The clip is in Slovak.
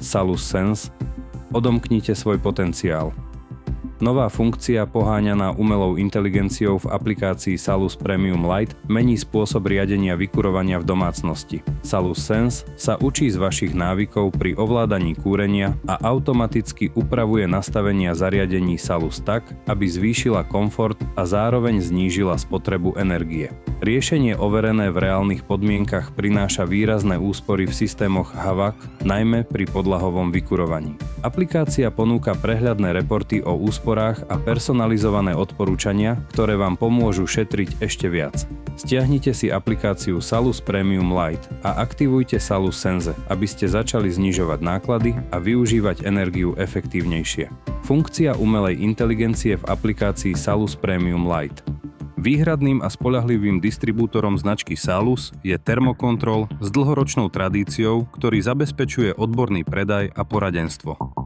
Salus Sense, odomknite svoj potenciál. Nová funkcia poháňaná umelou inteligenciou v aplikácii Salus Premium Lite mení spôsob riadenia vykurovania v domácnosti. Salus Sense sa učí z vašich návykov pri ovládaní kúrenia a automaticky upravuje nastavenia zariadení Salus tak, aby zvýšila komfort a zároveň znížila spotrebu energie. Riešenie overené v reálnych podmienkach prináša výrazné úspory v systémoch HVAC, najmä pri podlahovom vykurovaní. Aplikácia ponúka prehľadné reporty o úsporách a personalizované odporúčania, ktoré vám pomôžu šetriť ešte viac. Stiahnite si aplikáciu Salus Premium Lite a aktivujte Salus Sense, aby ste začali znižovať náklady a využívať energiu efektívnejšie. Funkcia umelej inteligencie v aplikácii Salus Premium Lite. Výhradným a spoľahlivým distribútorom značky Salus je Thermocontrol s dlhoročnou tradíciou, ktorý zabezpečuje odborný predaj a poradenstvo.